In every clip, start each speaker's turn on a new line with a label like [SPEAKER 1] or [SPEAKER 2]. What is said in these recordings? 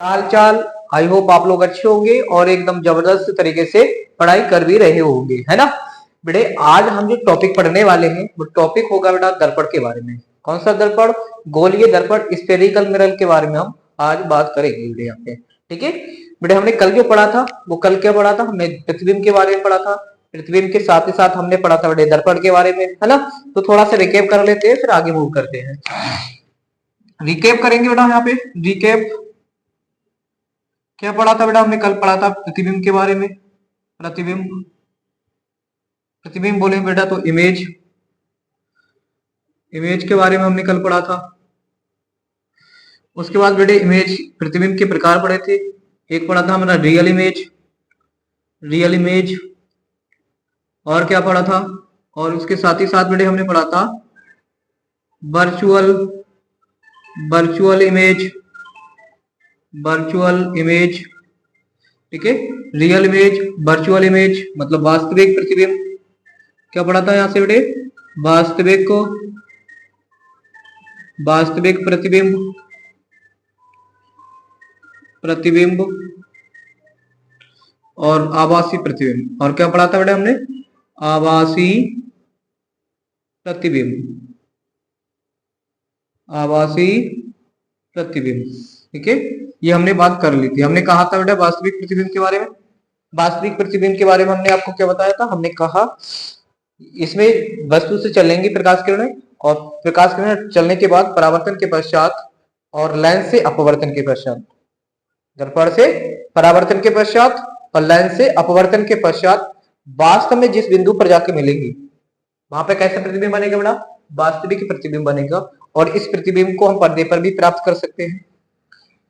[SPEAKER 1] हाल चाल। I hope आप लोग अच्छे होंगे और एकदम जबरदस्त तरीके से पढ़ाई कर भी रहे होंगे, है ना बेटे। आज हम जो टॉपिक पढ़ने वाले हैं वो टॉपिक होगा बेटा दर्पण के बारे में। कौन सा दर्पण? गोलीय दर्पण, स्फेरिकल मिरर के बारे में हम आज बात करेंगे बेटे यहाँ पे। ठीक है बेटे, हमने कल जो पढ़ा था वो कल क्या पढ़ा था? हमने प्रतिबिंब के बारे में पढ़ा था। प्रतिबिंब के साथ ही साथ हमने पढ़ा था बेटे दर्पण के बारे में, है ना। तो थोड़ा सा रिकेप कर लेते हैं फिर आगे मूव करते हैं। रिकेप करेंगे बेटा यहाँ पे। रिकेप क्या पढ़ा था बेटा? हमने कल पढ़ा था प्रतिबिंब के बारे में। प्रतिबिंब, प्रतिबिंब बोले बेटा तो इमेज, इमेज के बारे में हमने कल पढ़ा था। उसके बाद बेटे इमेज, प्रतिबिंब के प्रकार पढ़े थे। एक पढ़ा था हमारा रियल इमेज, रियल इमेज। और क्या पढ़ा था? और उसके साथ ही साथ बेटे हमने पढ़ा था virtual, virtual image, virtual image. ठीक है, रियल इमेज, वर्चुअल इमेज मतलब वास्तविक प्रतिबिंब। क्या पढ़ा था यहां से बेटे? वास्तविक को, वास्तविक प्रतिबिंब, प्रतिबिंब और आभासी प्रतिबिंब। और क्या पढ़ा था बेटे हमने? आभासी प्रतिबिंब, आभासी प्रतिबिंब। ठीक है, ये हमने बात कर ली थी। हमने कहा था बेटा वास्तविक प्रतिबिंब के बारे में। वास्तविक प्रतिबिंब के बारे में हमने आपको क्या बताया था? हमने कहा इसमें वस्तु से चलेंगी प्रकाश किरणें और प्रकाश किरणें चलने के बाद परावर्तन के पश्चात और लेंस से अपवर्तन के पश्चात, दर्पण से परावर्तन के पश्चात और लेंस से अपवर्तन के पश्चात वास्तव में जिस बिंदु पर जाके मिलेंगी वहां पे कैसा प्रतिबिंब बनेगा बेटा? वास्तविक प्रतिबिंब बनेगा। और इस प्रतिबिंब को हम पर्दे पर भी प्राप्त कर सकते हैं।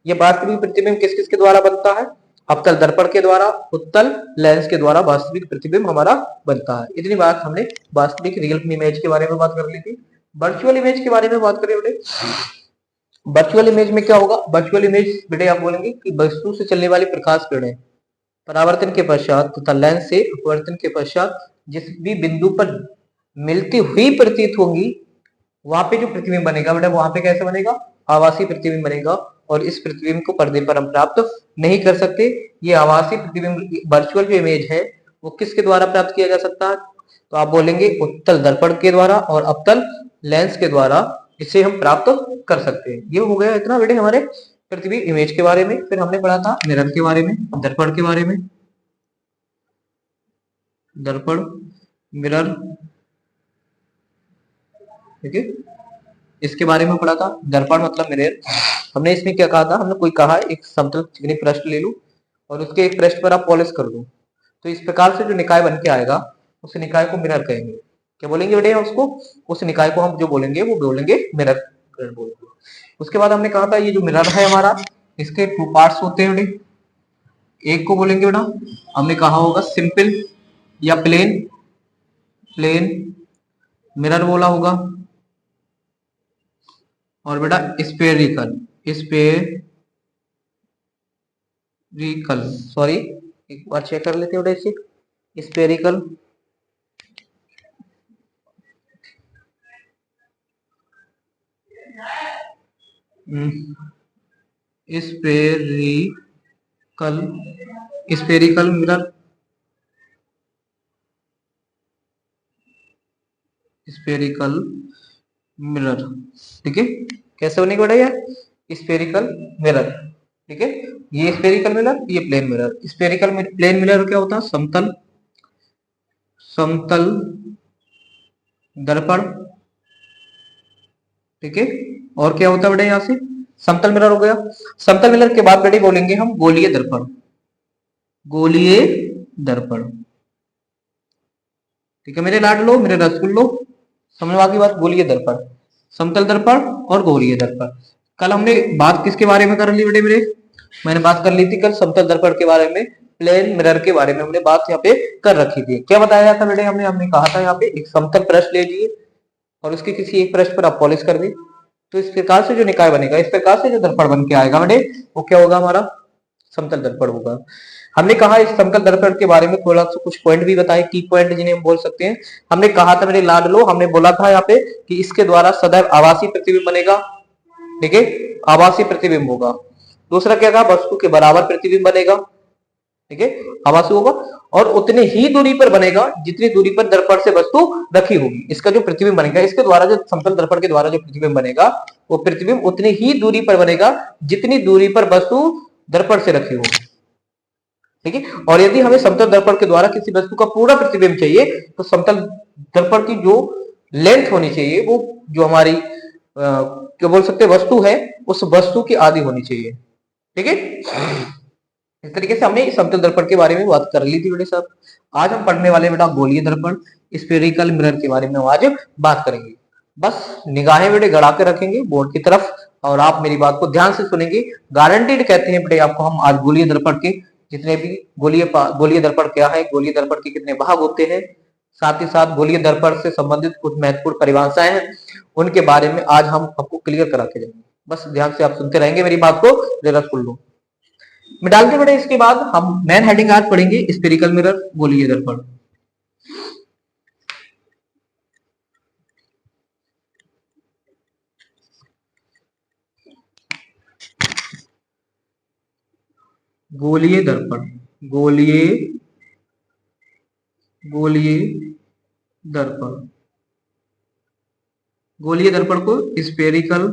[SPEAKER 1] ये वास्तविक प्रतिबिंब किस किस के द्वारा बनता है? अवतल दर्पण के द्वारा, उत्तल लेंस के द्वारा वास्तविक प्रतिबिंब हमारा बनता है। इतनी बात हमने वास्तविक रियल इमेज के बारे में बात कर ली थी। वर्चुअल इमेज के बारे में बात करें बेटे। वर्चुअल इमेज में क्या होगा? वर्चुअल इमेज बेटे आप बोलेंगे कि वस्तु से चलने वाली प्रकाश किरणें परावर्तन के पश्चात तथा लेंस से अपवर्तन के पश्चात जिस भी बिंदु पर मिलती हुई प्रतीत होंगी वहां पे जो प्रतिबिंब बनेगा बेटा वहां पे कैसे बनेगा? आभासी प्रतिबिंब बनेगा। और इस प्रतिबिंब को पर्दे पर हम प्राप्त नहीं कर सकते। ये आभासी प्रतिबिंब वर्चुअल जो इमेज है वो किसके द्वारा प्राप्त किया जा सकता है? तो आप बोलेंगे उत्तल दर्पण के द्वारा और अवतल लेंस के द्वारा इसे हम प्राप्त कर सकते हैं। ये हो गया इतना बेटे हमारे प्रतिबिंब इमेज के बारे में। फिर हमने पढ़ा था मिरर के बारे में, दर्पण के बारे में। दर्पण, मिरर, ठीक है, इसके बारे में पढ़ा था। दर्पण मतलब मिरर। हमने इसमें क्या कहा था? हमने कोई कहा एक समतल चिकनी पृष्ठ ले लूं और उसके एक पृष्ठ पर आप पॉलिश कर दो तो इस प्रकार से जो निकाय बन के आएगा उस निकाय को मिरर कहेंगे। क्या बोलेंगे बेटे उसको? उस निकाय को हम जो बोलेंगे वो बोलेंगे मिरर बोलेंगे। उसके बाद हमने कहा था ये जो मिरर है हमारा इसके टू पार्ट्स होते हैं बेटे। एक को बोलेंगे बेटा हमने कहा होगा सिंपल या प्लेन, प्लेन मिरर बोला होगा। और बेटा स्पेरिकल, स्पेरिकल, सॉरी एक बार चेक कर लेते हैं बेटा इसे। Spherical, spherical, spherical mirror, spherical mirror. ठीक है, कैसे बनेगा बेटा यार? Spherical mirror. ठीक है, ये स्पेरिकल मिरर, ये plane mirror. Spherical plane mirror क्या होता है? समतल, समतल दर्पण। ठीक है, और क्या होता है बेटा यहाँ से? समतल मिरर हो गया। समतल मिरर के बाद बेटे बोलेंगे हम गोलीय दर्पण, गोलीय दर्पण। ठीक है मेरे लाडलो, मेरे रसगुल्लो, समझ में आ गई बात? गोलीय दर्पण, समतल दर्पण और गोलीय दर्पण। कल हमने बात किसके बारे में कर ली बेटे मेरे? मैंने बात कर ली थी कल समतल दर्पण के बारे में, प्लेन मिरर के बारे में हमने बात यहाँ पे कर रखी थी। क्या बताया था बेटे हमने? हमने कहा था यहाँ पे एक समतल पृष्ठ ले लीजिए और उसके किसी एक पृष्ठ पर आप पॉलिश कर दी तो इस प्रकार से जो निकाय बनेगा, इस प्रकार से जो दर्पण बन के आएगा बेटे वो क्या होगा? हमारा समतल दर्पण होगा। हमने कहा इस समतल दर्पण के बारे में थोड़ा सा कुछ पॉइंट भी बताए, की पॉइंट जिन्हें हम बोल सकते हैं। हमने कहा था मेरे लाडलो, हमने बोला था यहाँ पे कि इसके द्वारा सदैव आभासी प्रतिबिंब बनेगा। ठीक है, आभासी प्रतिबिंब होगा। दूसरा क्या कहा, वस्तु के बराबर प्रतिबिंब बनेगा, ठीक है, आभासी होगा, और उतनी ही दूरी पर बनेगा जितनी दूरी पर दर्पण से वस्तु रखी होगी। इसका जो प्रतिबिंब बनेगा, इसके द्वारा जो समतल दर्पण के द्वारा जो प्रतिबिंब बनेगा, वो प्रतिबिंब उतनी ही दूरी पर बनेगा जितनी दूरी पर वस्तु दर्पण से रखी होगी, ठीक है। और यदि हमें समतल दर्पण के द्वारा किसी वस्तु का पूरा प्रतिबिंब चाहिए, तो समतल दर्पण की जो लेंथ होनी चाहिए, वो जो हमारी क्या बोल सकते वस्तु है, उस वस्तु की आधी होनी चाहिए, ठीक है। इस तरीके से हमने समतल दर्पण के बारे में बात कर ली थी बेटे साहब। आज हम पढ़ने वाले बेटा गोलीय दर्पण, स्फेरिकल मिरर के बारे में आज बात करेंगे। बस निगाहें बेटे गड़ा के रखेंगे बोर्ड की तरफ, और आप मेरी बात को ध्यान से सुनेंगे। गारंटीड कहते हैं बेटे आपको हम आज गोलीय दर्पण के जितने भी गोलीय दर्पण क्या है, गोलीय दर्पण के कितने भाग होते हैं, साथ ही साथ गोलीय दर्पण से संबंधित कुछ महत्वपूर्ण परिभाषाएं हैं, उनके बारे में आज हम आपको क्लियर करा के जाएंगे। बस ध्यान से आप सुनते रहेंगे मेरी बात को, जरा सुन लो। मैं डालते बड़े इसके बाद हम मेन हेडिंग आज पढ़ेंगे स्फेरिकल मिरर, गोलीय दर्पण। गोलीय दर्पण, गोलीय दर्पण, गोलीय दर्पण को स्फेरिकल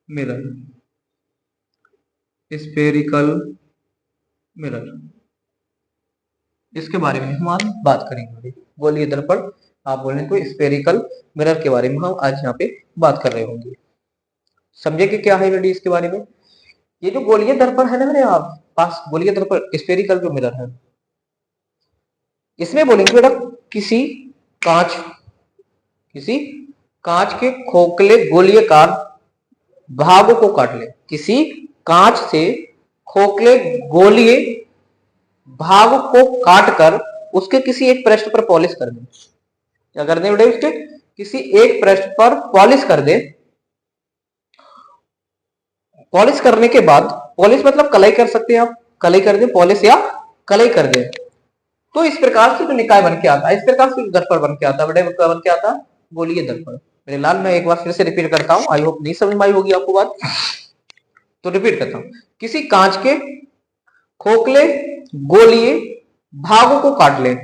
[SPEAKER 1] मिरर, स्फेरिकल मिरर, इसके बारे में हम आज बात करेंगे। गोलीय दर्पण आप बोलें तो स्फेरिकल मिरर के बारे में हम आज यहाँ पे बात कर रहे होंगे। समझे कि क्या है बेटी इसके बारे में। ये जो गोलीय दर्पण है ना मेरे आप पास, गोलीय दर्पण स्फेरिकल जो मिरर है, इसमें बोलेंगे बेटा किसी कांच के खोखले गोलीयकार भागों को काट ले, किसी कांच से खोखले गोलीय भाग को काटकर उसके किसी एक पृष्ठ पर पॉलिश कर दे। क्या कर दे बेटे, उसके किसी एक पृष्ठ पर पॉलिश कर दे। पॉलिश करने के बाद, पॉलिश मतलब कलाई कर सकते हैं आप, कलाई कर दे, पॉलिश या कलाई कर दे, तो इस प्रकार से जो निकाय बन के आता है, इस प्रकार से दर्पण बन के आता है, बड़े बन के आता है गोलीय दर्पण। मेरे लाल मैं एक बार फिर से रिपीट करता हूं, आई होप नहीं समझ में आई होगी आपको बात, तो रिपीट करता हूं। किसी कांच के खोखले गोलीय भागों को काट ले,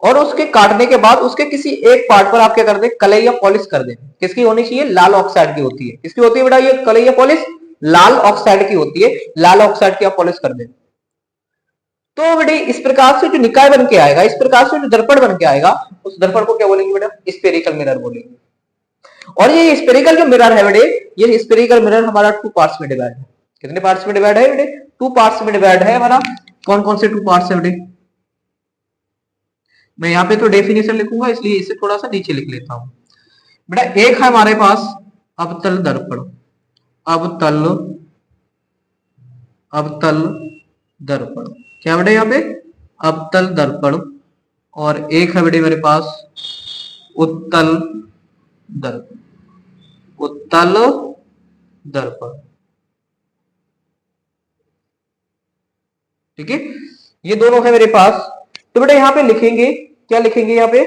[SPEAKER 1] और उसके काटने के बाद उसके किसी एक पार्ट पर आप क्या कर दे, कलई या पॉलिश कर दे। किसकी होनी चाहिए, लाल ऑक्साइड की होती है। किसकी होती है बेटा ये कलई या पॉलिश, लाल ऑक्साइड की होती है। लाल ऑक्साइड की आप पॉलिश कर दे, तो बेटे इस प्रकार से जो निकाय बन के आएगा, इस प्रकार से जो दर्पण बन के आएगा, उस दर्पण को क्या बोलेंगे बेटा, स्फेरिकल मिरर बोलेंगे। और ये स्फेरिकल जो मिरर है बेटे, ये स्फेरिकल मिरर हमारा 2 पार्ट्स में डिवाइड है। कितने पार्ट्स में डिवाइड है बेटे, 2 पार्ट्स में डिवाइड है हमारा। कौन कौन से 2 पार्ट्स है बेटे, मैं यहाँ पे तो डेफिनेशन लिखूंगा, इसलिए इसे थोड़ा सा नीचे लिख लेता हूं बेटा। एक है हमारे पास अवतल दर्पण, अवतल दर्पण, क्या बेटे यहाँ पे अवतल दर्पण, और एक है बेटे मेरे पास उत्तल दर्पण, उत्तल दर्पण, ठीक है। ये दोनों है मेरे पास। तो बेटा यहाँ पे लिखेंगे, क्या लिखेंगे यहाँ पे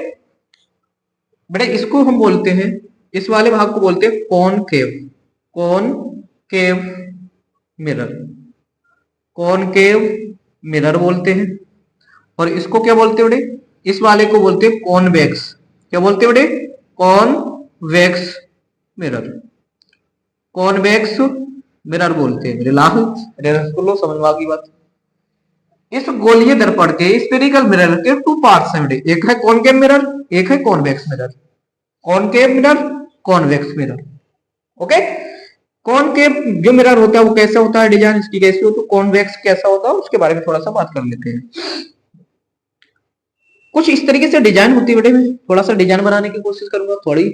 [SPEAKER 1] बेटा, इसको हम बोलते हैं, इस वाले भाग को बोलते हैं concave, concave mirror, concave mirror बोलते हैं। और इसको क्या बोलते हैं बेटे, इस वाले को बोलते हैं कॉन्वेक्स, क्या बोलते हैं बेटे, कॉन्वेक्स मिरर, कॉन्वेक्स मिरर बोलते हैं। मेरे लाल रसगुल्लो समझ में आ गई बात। इस गोलीय दर्पण के स्फेरिकल मिरर के 2 पार्ट्स हैं बेटे, एक है कॉनकेव मिरर, एक है convex mirror, concave mirror, convex mirror, okay. Concave जो मिरर होता है वो कैसा होता है, डिजाइन इसकी कैसी होती है, कॉन्वेक्स कैसा होता है, उसके बारे में थोड़ा सा बात कर लेते हैं। कुछ इस तरीके से डिजाइन होती है बेटे, मैं थोड़ा सा डिजाइन बनाने की कोशिश करूंगा, थोड़ी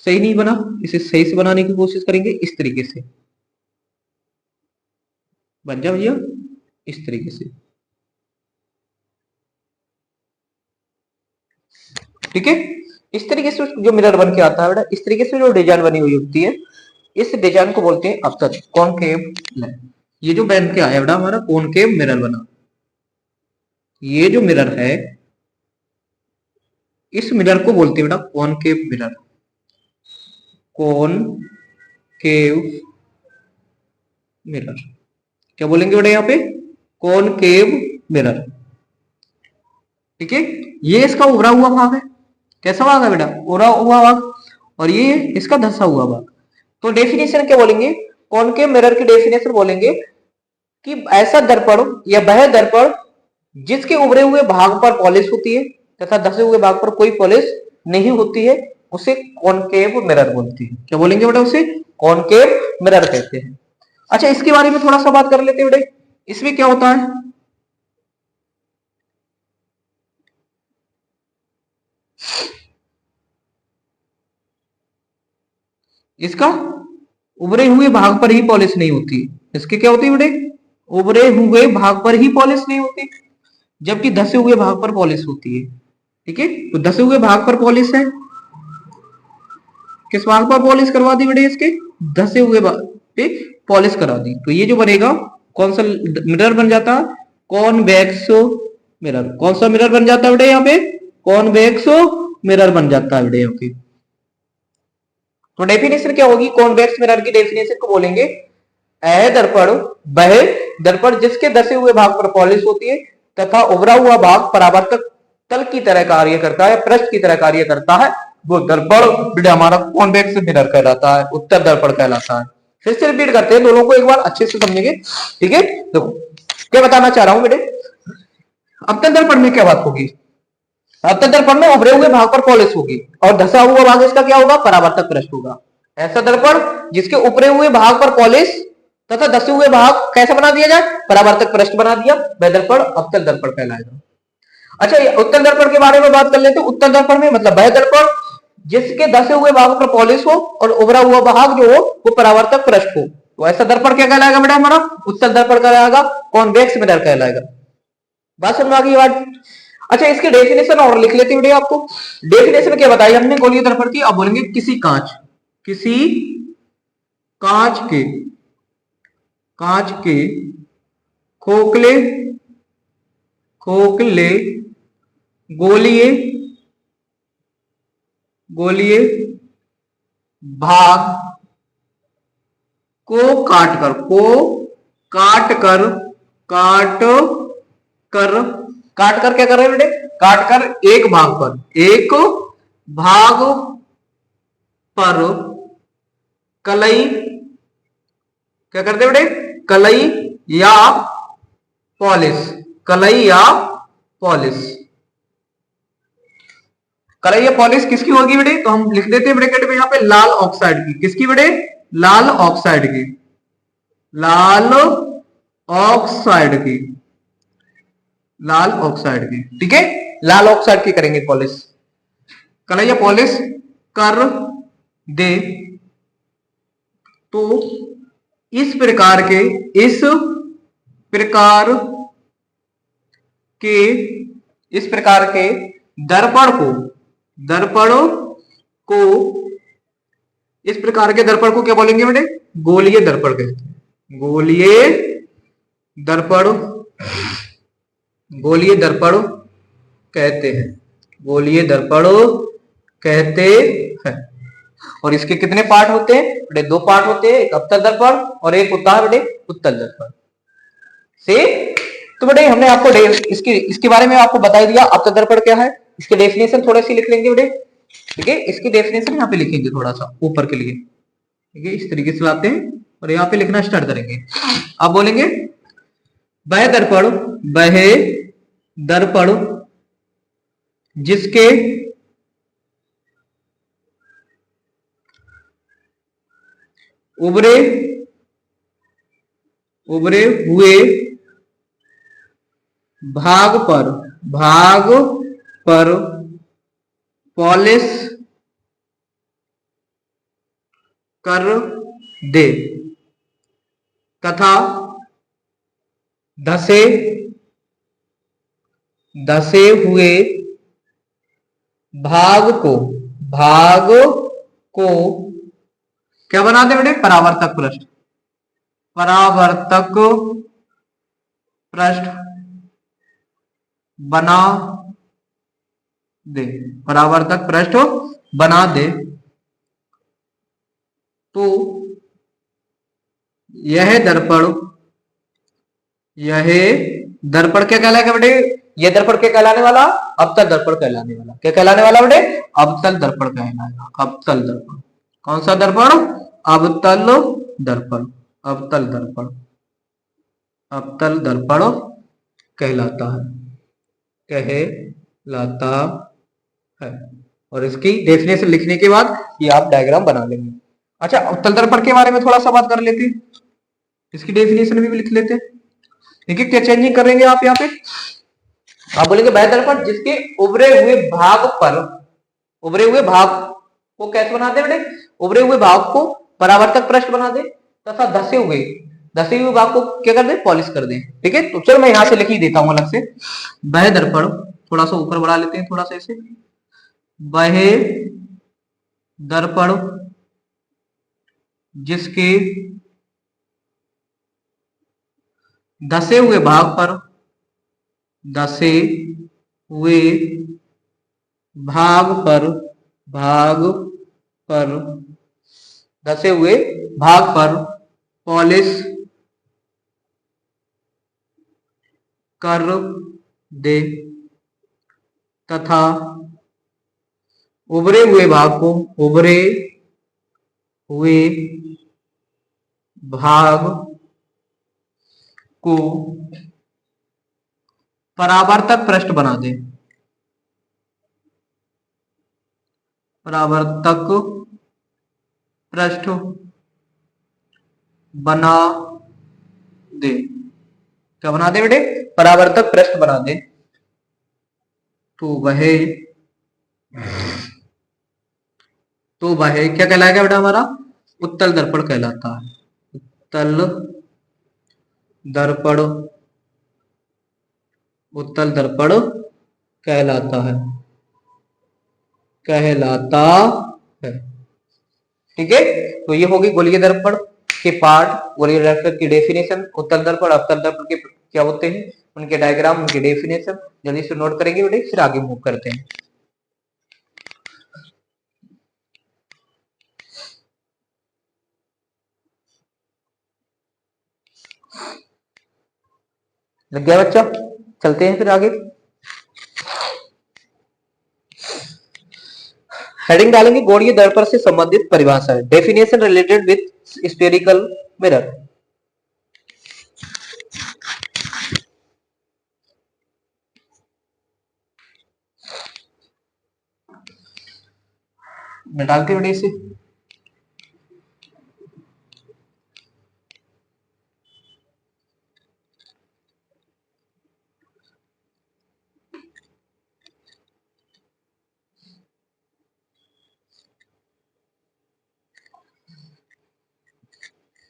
[SPEAKER 1] सही नहीं बना, इसे सही से बनाने की कोशिश करेंगे। इस तरीके से बन जाओ भैया, इस तरीके से, ठीक है। इस तरीके से जो मिरर बन के आता है बेटा, इस तरीके से जो डिजाइन बनी हुई होती है, इस डिजाइन को बोलते हैं अवतल, कॉनकेव। ये जो बन के आया बेटा हमारा कॉनकेव मिरर बना, ये जो मिरर है, इस मिरर को बोलते हैं बेटा कॉनकेव मिरर, कॉनकेव मिरर। क्या बोलेंगे बेटा यहाँ पे? Concave mirror. ठीक है, ये इसका उभरा हुआ भाग है। कैसा भाग है बेटा? उभरा हुआ भाग। और ये इसका धंसा हुआ भाग। तो डेफिनेशन क्या बोलेंगे? कॉनकेव मिरर की डेफिनेशन बोलेंगे कि ऐसा दर्पण या वह दर्पण जिसके उभरे हुए भाग पर पॉलिश होती है तथा धसे हुए भाग पर कोई पॉलिश नहीं होती है, उसे कॉनकेव मिरर बोलती है। क्या बोलेंगे बेटा? उसे कॉनकेव मिरर कहते हैं। अच्छा, इसके बारे में थोड़ा सा बात कर लेते हैं बेटे। इसमें क्या होता है? इसका उभरे हुए भाग पर ही पॉलिश नहीं होती। इसके क्या होती है बेटे? उभरे हुए भाग पर ही पॉलिश नहीं होती, जबकि धसे हुए भाग पर पॉलिश होती है। ठीक है, तो धसे हुए भाग पर पॉलिश है। किस भाग पर पॉलिश करवा दी बेटे? इसके धसे हुए भाग पे पॉलिश करा दी। तो ये जो बनेगा कौन सा मिरर बन जाता है? Convex mirror. कौन सा मिरर बन जाता है बेटे यहाँ पे? कॉन्वेक्स मिरर बन जाता है बेटे यहाँ पे। तो डेफिनेशन क्या होगी? कॉन्वेक्स मिरर की डेफिनेशन को बोलेंगे दर्पण वह दर्पण जिसके धसे हुए भाग पर पॉलिश होती है तथा उभरा हुआ भाग परावर्तक तल की तरह कार्य करता है, पृष्ठ की तरह कार्य करता है, वो दर्पण हमारा कॉन्वेक्स मिरर कहलाता है, उत्तर दर्पण कहलाता है। फिर से रिपीट करते हैं, दोनों को एक बार अच्छे से समझेंगे। ठीक है, देखो क्या बताना चाह रहा हूं बेटे। अवतल दर्पण में क्या बात होगी? अवतल दर्पण में उभरे हुए भाग पर पॉलिश होगी और धसा हुआ भाग इसका क्या होगा? परावर्तक पृष्ठ होगा। ऐसा दर्पण जिसके ऊपरे हुए भाग पर पॉलिश तथा धसे हुए भाग कैसा बना दिया जाए? परावर्तक पृष्ठ बना दिया, वह दर्पण अवतल दर्पण कहलाएगा। अच्छा, उत्तल दर्पण के बारे में बात कर लेते हैं। उत्तल दर्पण में मतलब वह दर्पण जिसके धसे हुए भाग पर पॉलिश हो और उभरा हुआ भाग जो हो वो परावर्तक पृष्ठ हो, तो ऐसा दर्पण क्या कहलाएगा बेटा? हमारा उत्तल दर्पण कहलाएगा, कॉन्वेक्स मिरर कहलाएगा। बात समझ आ गई बात? अच्छा, इसकी डेफिनेशन और लिख लेते हैं आपको। डेफिनेशन क्या बताई हमने गोलीय दर्पण की? अब बोलेंगे किसी कांच के खोखले गोलीय भाग को काट कर क्या कर रहे हैं बेटे? काट कर एक भाग पर कलई क्या करते बेटे? कलई या पॉलिश। कलई या पॉलिश किसकी होगी बेटे? तो हम लिख देते हैं ब्रैकेट में यहाँ पे लाल ऑक्साइड की। किसकी बेटे? लाल ऑक्साइड की। ठीक है, लाल ऑक्साइड की करेंगे पॉलिश। कलैया पॉलिश कर दे तो इस प्रकार के दर्पण को इस प्रकार के दर्पण को क्या बोलेंगे बेटे? गोलीय दर्पण कहते हैं। गोलीय दर्पण कहते हैं। और इसके कितने पार्ट होते हैं बेटे? दो पार्ट होते हैं, एक अवतल दर्पण और एक होता है बेटे उत्तल दर्पण से। तो बेटे हमने आपको इसके बारे में आपको बता दिया अवतल दर्पण क्या है। इसके डेफिनेशन थोड़े सी लिख लेंगे बेटे। ठीक है, इसकी डेफिनेशन यहाँ पे लिखेंगे थोड़ा सा ऊपर के लिए। ठीक है, इस तरीके से लाते हैं और यहाँ पे लिखना स्टार्ट करेंगे। आप बोलेंगे वह दर्पण जिसके उभरे हुए भाग पर पॉलिश कर दे तथा धसे हुए भाग को क्या बना दे बेटे? परावर्तक पृष्ठ बना दे। तो यह दर्पण क्या कहलाएगा बेटे? यह दर्पण क्या कहलाने वाला? अवतल दर्पण कहलाने वाला। क्या कहलाने वाला बेटे? अवतल दर्पण कहलाएगा। अवतल दर्पण। कौन सा दर्पण? अवतल दर्पण। अवतल दर्पण। अवतल दर्पण कहलाता है। कहलाता है। और इसकी डेफिनेशन लिखने के बाद ये आप डायग्राम बना लेंगे। अच्छा, अवतल दर्पण के बारे में थोड़ा सा बात कर लेते हैं। इसकी डेफिनेशन भी लिख लेते हैं। देखिए क्या चेंजिंग करेंगे आप यहाँ पे। आप बोलेंगे वह दर्पण जिसके उभरे हुए भाग पर, उभरे हुए भाग को कैसे बना दे बेटे? उभरे हुए भाग को परावर्तक पृष्ठ बना दे तथा धसे हुए भाग को क्या कर दे? पॉलिश कर दे। ठीक है, तो चलो मैं यहां से लिख ही देता हूं अलग से। वह दर्पण, थोड़ा सा ऊपर बढ़ा लेते हैं, थोड़ा सा ऐसे। वह दर्पण जिसके धसे हुए भाग पर, धसे हुए भाग पर, धसे हुए भाग पर पॉलिश कर दे तथा उभरे हुए भाग को परावर्तक पृष्ठ बना दे। परावर्तक पृष्ठ बना दे। क्या बना दे बेटे? परावर्तक पृष्ठ बना दे। तो वह क्या कहलाएगा बेटा? हमारा उत्तल दर्पण कहलाता है। उत्तल दर्पण, उत्तल दर्पण कहलाता है। ठीक है, तो ये होगी गोलीय दर्पण के पार्ट, गोलीय दर्पण की डेफिनेशन, उत्तल दर्पण अवतल दर्पण के क्या होते हैं, उनके डायग्राम, उनके डेफिनेशन जल्दी से नोट करेंगे बेटे, फिर आगे मूव करते हैं। लग गया बच्चा? चलते हैं फिर आगे। हेडिंग डालेंगे गोलीय दर्पण से संबंधित परिभाषा है। Definition related with spherical mirror. मैं डालते बेटे इसे।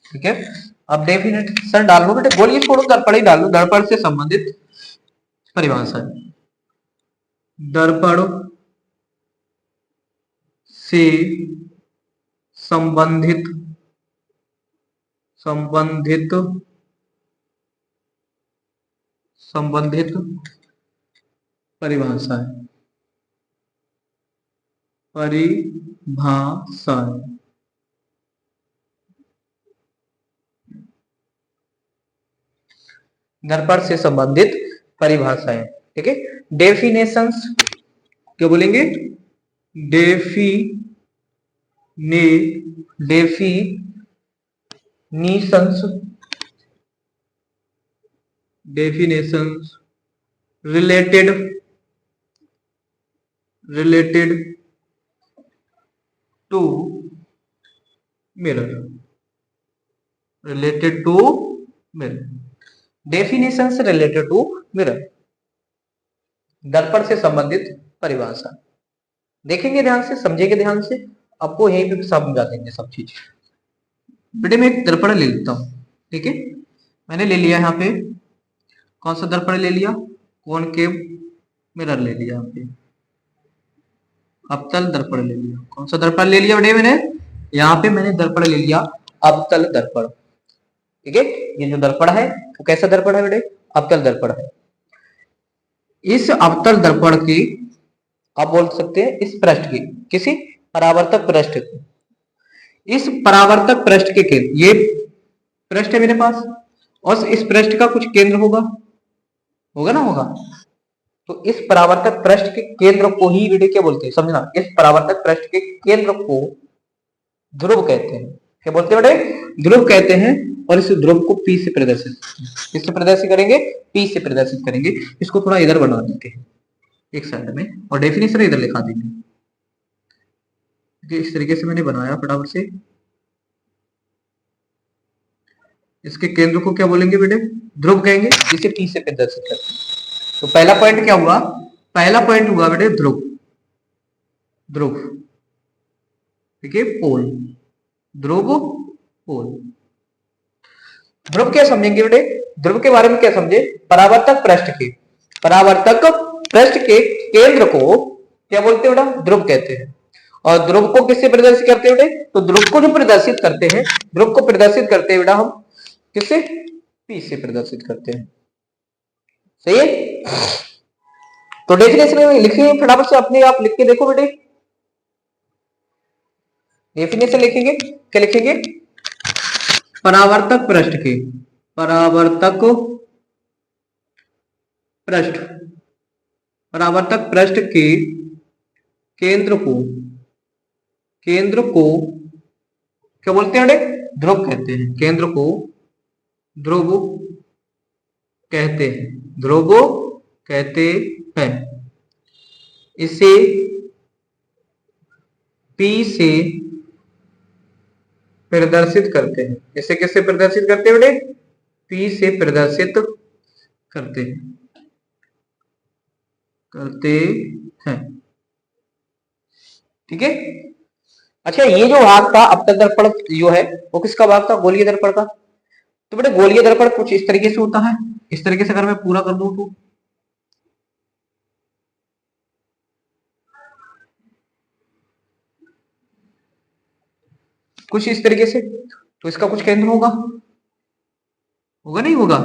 [SPEAKER 1] ठीक है, अब डेफिनेशन डाल लो बेटे, गोलीय छोड़ो, दर्पण ही डाल लो। दर्पण से संबंधित परिभाषा है। दर्पण से संबंधित परिभाषा है। दर्पण से संबंधित परिभाषाएं। ठीक है, डेफिनेशंस क्या बोलेंगे? Definitions related to mirror. Definition से रिलेटेड टू मिरर, दर्पण से संबंधित परिभाषा। देखेंगे ध्यान से, समझेंगे ध्यान से, आपको यहीं पे समझा देंगे सब चीज। बेटे मैं एक दर्पण ले लेता हूं। ठीक है, मैंने ले लिया यहाँ पे, कौन सा दर्पण ले लिया? कॉनकेव मिरर ले लिया। यहाँ पे अवतल दर्पण ले लिया। कौन सा दर्पण ले लिया बेटे? मैंने यहाँ पे मैंने दर्पण ले लिया अवतल दर्पण। ठीक है, ये जो दर्पण है वो कैसा दर्पण है बेटे? अवतल दर्पण है। इस अवतल दर्पण की आप बोल सकते हैं इस पृष्ठ की, किसी परावर्तक पृष्ठ की, इस परावर्तक पृष्ठ के केंद्र, ये पृष्ठ है मेरे पास और इस पृष्ठ का कुछ केंद्र होगा, होगा ना, होगा। तो इस परावर्तक पृष्ठ के केंद्र को ही बेटे क्या बोलते हैं, समझना, इस परावर्तक पृष्ठ के केंद्र को ध्रुव कहते हैं। क्या बोलते हैं बेटे? ध्रुव कहते हैं। और इस ध्रुव को पी से प्रदर्शित, किससे प्रदर्शित करेंगे? पी से प्रदर्शित करेंगे। इसको थोड़ा इधर बना देते हैं एक साइड में और डेफिनेशन इधर लिखा देंगे। इस तरीके से मैंने बनाया फटाफट से। इसके केंद्र को क्या बोलेंगे बेटे? ध्रुव कहेंगे, इसे टी से प्रदर्शित करते हैं। तो पहला पॉइंट क्या हुआ? पहला पॉइंट हुआ बेटे ध्रुव, ध्रुव, ठीक है, पोल, ध्रुव पोल। ध्रुव क्या समझेंगे बेटे? ध्रुव के बारे में क्या समझे? परावर्तक पृष्ठ के, परावर्तक पृष्ठ के केंद्र को क्या बोलते हैं बेटा? ध्रुव कहते हैं। और ध्रुव को किससे प्रदर्शित करते हैं बेटे? तो ध्रुव को जो प्रदर्शित करते हैं, ध्रुव को प्रदर्शित करते हैं बेटा हम किससे? पी से प्रदर्शित करते हैं। सही है। तो डेफिनेशन में लिखिए फटाफट से, अपने आप लिख के देखो बेटे। डेफिनेशन लिखेंगे, क्या लिखेंगे? परावर्तक पृष्ठ के, परावर्तक पृष्ठ, परावर्तक पृष्ठ के केंद्र को, केंद्र को क्या बोलते हैं बेटे? ध्रुव कहते हैं। केंद्र को ध्रुव कहते हैं, ध्रुव कहते हैं। इसे पी से प्रदर्शित करते हैं। इसे किससे प्रदर्शित करते हैं बेटे? पी से प्रदर्शित करते हैं, करते हैं। ठीक है। अच्छा, ये जो भाग था अपतक दर्पण जो है वो किसका भाग था? गोलीय दर्पण का। तो बेटे गोलीय दर्पण कुछ इस तरीके से होता है। इस तरीके से अगर मैं पूरा कर दूं तो कुछ इस तरीके से, तो इसका कुछ केंद्र होगा, होगा नहीं होगा?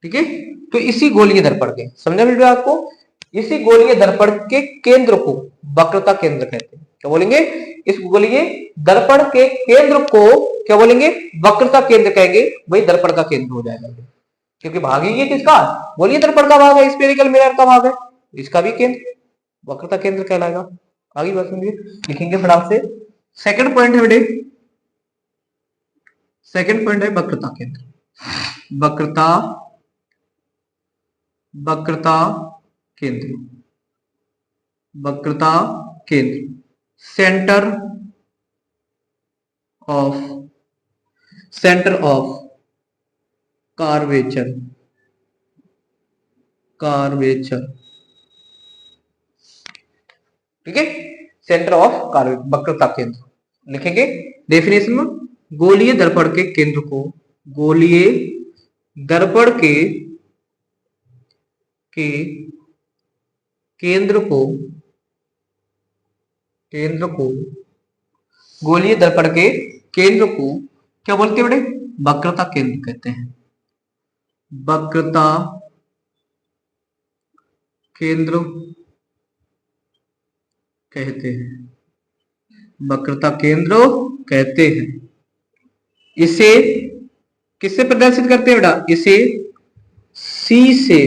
[SPEAKER 1] ठीक है। तो इसी गोलीय दर्पण के, समझा बेटे आपको? इसी गोलीय दर्पण के केंद्र को वक्रता केंद्र कहते हैं। क्या बोलेंगे? इस गोलीय दर्पण के केंद्र को क्या बोलेंगे? वक्रता केंद्र कहेंगे। वही दर्पण का केंद्र हो जाएगा, क्योंकि भाग ही ये किसका? गोलीय दर्पण का भाग है, स्फेरिकल मिरर का भाग है। इसका भी केंद्र वक्रता केंद्र कहलाएगा। आगे बात सुनिए, लिखेंगे फटाफट से। सेकंड पॉइंट है बेटे, सेकंड पॉइंट है वक्रता केंद्र, वक्रता, वक्रता केंद्र, वक्रता केंद्र, centre of, centre of curvature, curvature, ठीक है। सेंटर ऑफ कार्वेचर, वक्रता केंद्र लिखेंगे डेफिनेशन में। गोलीय दर्पण के केंद्र को, गोलीय दर्पण के केंद्र को, केंद्र को, गोलीय दर्पण के केंद्र को क्या बोलते हैं बेटे? वक्रता केंद्र कहते हैं। वक्रता केंद्र कहते हैं, वक्रता केंद्र कहते हैं। इसे किससे प्रदर्शित करते हैं बेटा? इसे सी से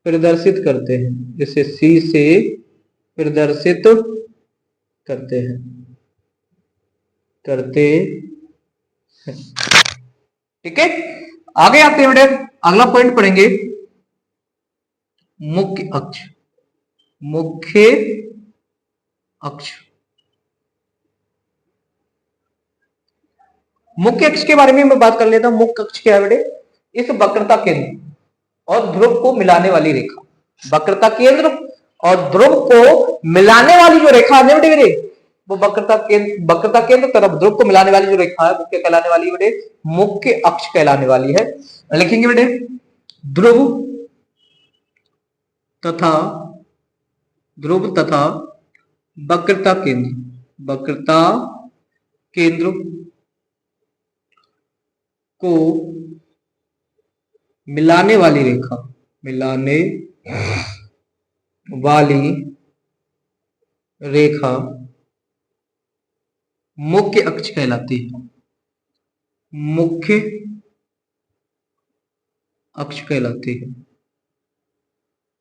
[SPEAKER 1] प्रदर्शित करते हैं, इसे सी से प्रदर्शित करते हैं, करते हैं। ठीक है। आगे आते हैं बेटे, अगला पॉइंट पढ़ेंगे मुख्य अक्ष, मुख्य अक्ष। मुख्य अक्ष के बारे में मैं बात कर लेता हूं। मुख्य अक्ष क्या है बेटे? इस वक्रता केंद्र और ध्रुव को मिलाने वाली रेखा, वक्रता केंद्र और ध्रुव को मिलाने वाली जो रेखा है बेटे, वो वक्रता केंद्र, वक्रता केंद्र तरफ ध्रुव को मिलाने वाली जो रेखा है वो क्या कहलाने वाली है बेटे? मुख्य अक्ष कहलाने वाली है। लिखेंगे बेटे ध्रुव तथा, ध्रुव तथा वक्रता केंद्र, वक्रता केंद्र को मिलाने वाली रेखा, मिलाने वाली रेखा मुख्य अक्ष कहलाती है, मुख्य अक्ष कहलाती है,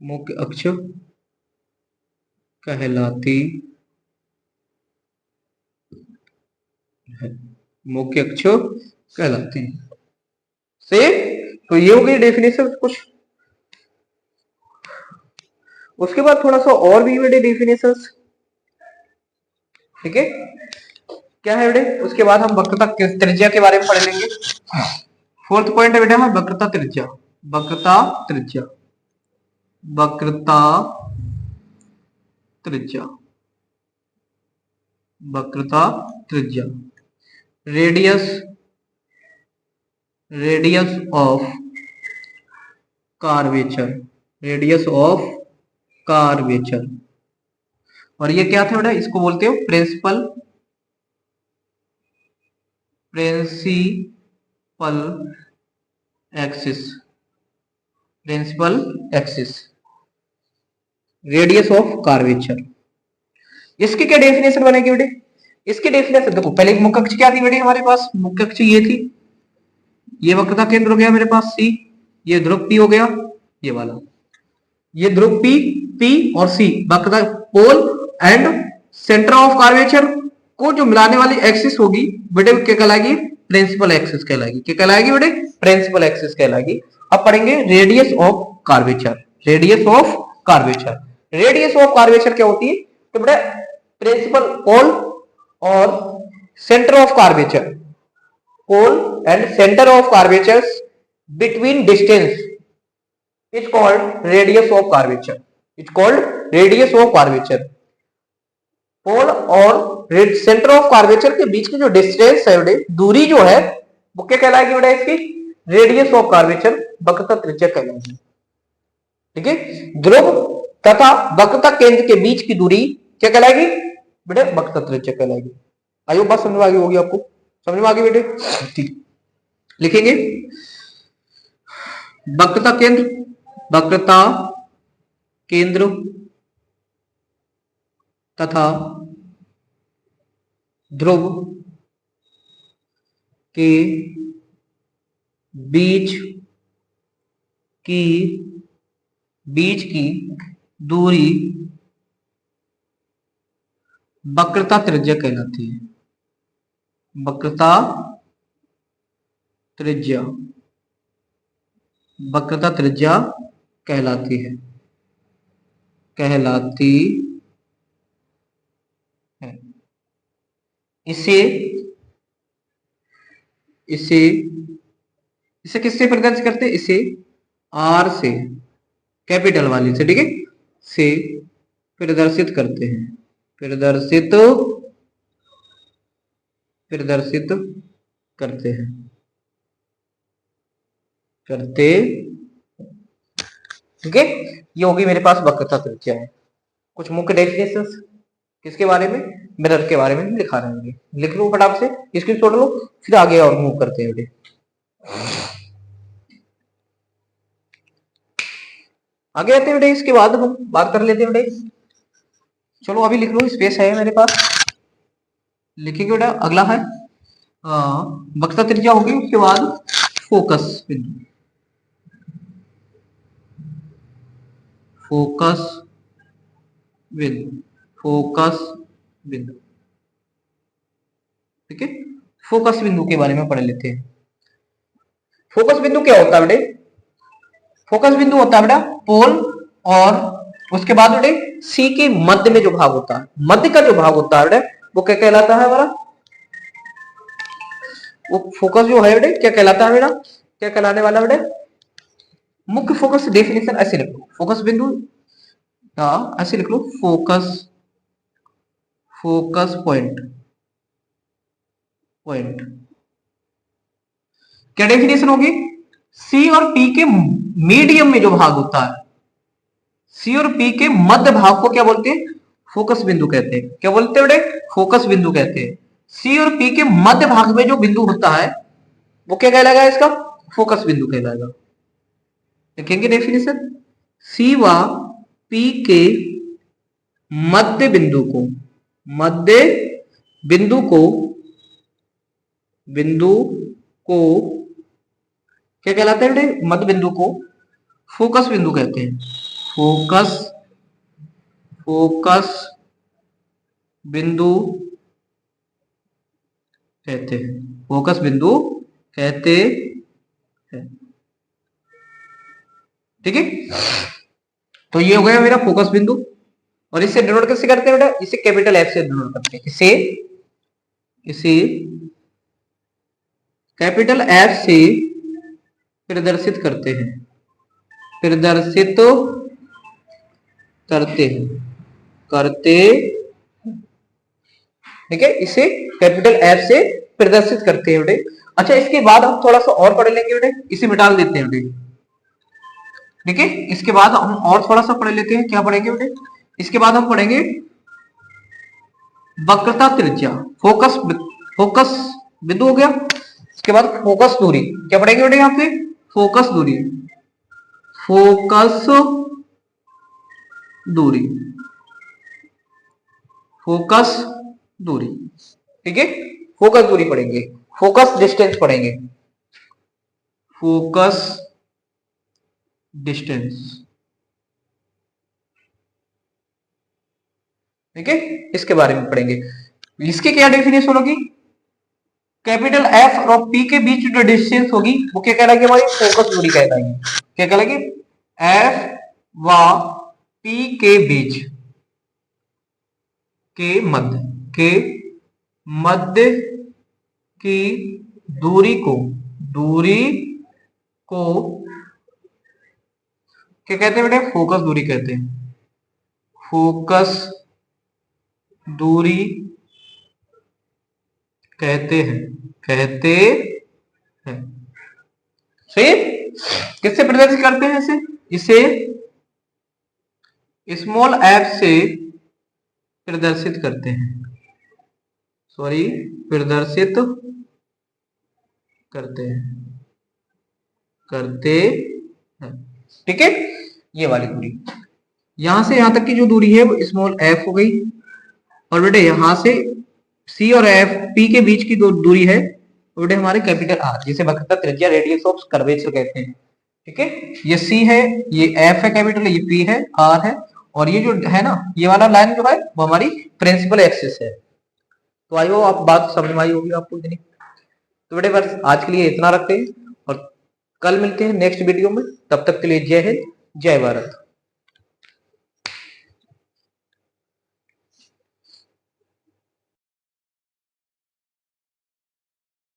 [SPEAKER 1] मुख्य अक्ष कहलाती है, मुख्य अक्ष कहलाती है। से तो ये हो गई डेफिनेशन कुछ। उसके बाद थोड़ा सा और भी बेटे डेफिनेशंस, ठीक है, क्या है बेटे, उसके बाद हम वक्रता त्रिज्या के बारे में पढ़ लेंगे। फोर्थ पॉइंट है बेटा हमारा वक्रता त्रिज्या, वक्रता त्रिज्या, वक्रता त्रिज्या, वक्रता त्रिज्या, radius, radius of curvature, radius of curvature. और ये क्या था बेटा, इसको बोलते हो principal, principal axis, principal axis, radius of curvature. इसकी क्या डेफिनेशन बनेगी बेटे, इसकी डेफिनेशन देखो, पहले मुख्य अक्ष क्या थी बेटे हमारे पास, मुख्य अक्ष ये थी, ये वक्रता केंद्र हो गया मेरे पास सी, ये ध्रुव पी हो गया, ये वाला, ये ध्रुव पी, पी और सी वक्रता pole and centre of curvature को जो मिलाने वाली एक्सिस होगी बेटे क्या कहलाएगी, प्रिंसिपल एक्सिस कहलाएगी। क्या कहलाएगी बेटे, प्रिंसिपल एक्सिस कहलाएगी। अब पढ़ेंगे radius of curvature, radius of curvature, radius of curvature क्या होती है, तो बेटा प्रिंसिपल पोल और centre of curvature, pole and centre of curvature between distance is called radius of curvature, is called radius of curvature. Pole और centre of curvature के बीच की जो डिस्टेंस है बेटे, दूरी जो है वो क्या कहलाएगी बेटा, इसकी रेडियस ऑफ कार्वेचर, वक्रता त्रिज्या कहलाएगी। ठीक है, ध्रुव तथा वक्रता केंद्र के बीच की दूरी क्या कहलाएगी बेटे, वक्रता त्रिज्या कहलाएगी। आइए बात समझ में आ गई होगी आपको, समझ में आ गई बेटे, ठीक। लिखेंगे वक्रता केंद्र, वक्रता केंद्र तथा ध्रुव के बीच की दूरी वक्रता त्रिज्या कहलाती है, वक्रता त्रिज्या, वक्रता त्रिज्या कहलाती है, कहलाती है। इसे इसे इसे किससे प्रदर्शित करते हैं, इसे आर से, कैपिटल वाली से, ठीक है, से प्रदर्शित करते हैं, प्रदर्शित करते हैं, करते, ठीक है। ये होगी मेरे पास वक्रता त्रिज्या है। कुछ मुख्य डेफिनेशंस किसके बारे में, मिरर के बारे में लिखा रहेंगे, लिख लो फटाफट से, स्क्रीनशॉट लो, फिर आगे और मूव करते हैं बेटे। आगे आते हैं बेटे, इसके बाद हम बात कर लेते हैं बेटे, चलो अभी लिख लो, स्पेस है मेरे पास, लिखेंगे बेटा। अगला है वक्रता त्रिज्या होगी, उसके बाद फोकस बिंदु, फोकस बिंदु, फोकस बिंदु, ठीक है। फोकस बिंदु के बारे में पढ़ लेते हैं। फोकस बिंदु क्या होता है बेटे, फोकस बिंदु होता है बेटा पोल और उसके बाद बेटे सी के मध्य में जो भाग होता है, मध्य का जो भाग होता है बेटे वो क्या कहलाता है हमारा, वो फोकस जो है बेटे क्या कहलाता है बेटा, क्या कहलाने वाला बेटे, मुख्य फोकस डेफिनेशन ऐसे लिख लो, फोकस बिंदु ऐसे लिख लो, फोकस, फोकस पॉइंट, पॉइंट क्या डेफिनेशन होगी, सी और पी के मीडियम में जो भाग होता है, सी और पी के मध्य भाग को क्या बोलते हैं, फोकस बिंदु कहते हैं। क्या बोलते हैं बेटे, फोकस बिंदु कहते हैं। सी और पी के मध्य भाग में जो बिंदु होता है वो क्या कहलाएगा, इसका फोकस बिंदु कहलाएगा। लिखेंगे डेफिनेशन, सी व पी के मध्य बिंदु को, मध्य बिंदु को क्या कहलाता है बेटे? मध्य बिंदु को फोकस बिंदु कहते हैं। फोकस बिंदु कहते हैं। फोकस बिंदु कहते हैं। ठीक है, तो ये हो गया मेरा फोकस बिंदु। और इससे डिनोट कैसे करते हैं बेटा? इसे कैपिटल एफ से डिनोट करते हैं। इसे कैपिटल एफ से प्रदर्शित करते हैं। ठीक है, इसे कैपिटल एफ से प्रदर्शित करते हैं बेटे। अच्छा, इसके बाद हम थोड़ा सा और पढ़ लेंगे बेटे, इसे मिटा देते हैं बेटे। ठीक है, इसके बाद हम और थोड़ा सा पढ़ लेते हैं। क्या पढ़ेंगे बेटे? इसके बाद हम पढ़ेंगे वक्रता त्रिज्या। फोकस बिंदु हो गया। इसके बाद फोकस दूरी। क्या पढ़ेंगे बेटे यहाँ पे? फोकस दूरी। फोकस दूरी। ठीक है, फोकस दूरी पढ़ेंगे। फोकस डिस्टेंस पढ़ेंगे। Focus distance. ठीक है, इसके बारे में पढ़ेंगे। इसकी क्या डेफिनेशन होगी? कैपिटल एफ और पी के बीच जो डिस्टेंस होगी वो क्या कहलाएगी? हमारी फोकस दूरी कहलाएगी। क्या कहलाएगी? एफ व पी के बीच के मध्य की दूरी को क्या कहते हैं बेटे? फोकस दूरी कहते हैं। फोकस दूरी कहते हैं। सही? किससे प्रदर्शित करते हैं? इसे स्मॉल एफ से प्रदर्शित करते हैं। प्रदर्शित करते हैं। ठीक है, ये वाली दूरी, यहां से यहां तक की जो दूरी है वो स्मॉल एफ हो गई। और बेटे यहां से सी और एफ पी के बीच की दूरी है बेटे हमारे कैपिटल आर, जिसे वक्रता त्रिज्या रेडियस ऑफ कर्वेचर कहते हैं। ठीक है, ये सी है, ये एफ है कैपिटल, ये पी है, आर है, और ये जो है ना, ये वाला लाइन जो है वो हमारी प्रिंसिपल एक्सिस है। तो आई हो आप बात समझ में आई होगी आपको इतनी। तो बेटे बस आज के लिए इतना रखते हैं और कल मिलते हैं नेक्स्ट वीडियो में। तब तक के लिए जय हिंद, जय भारत।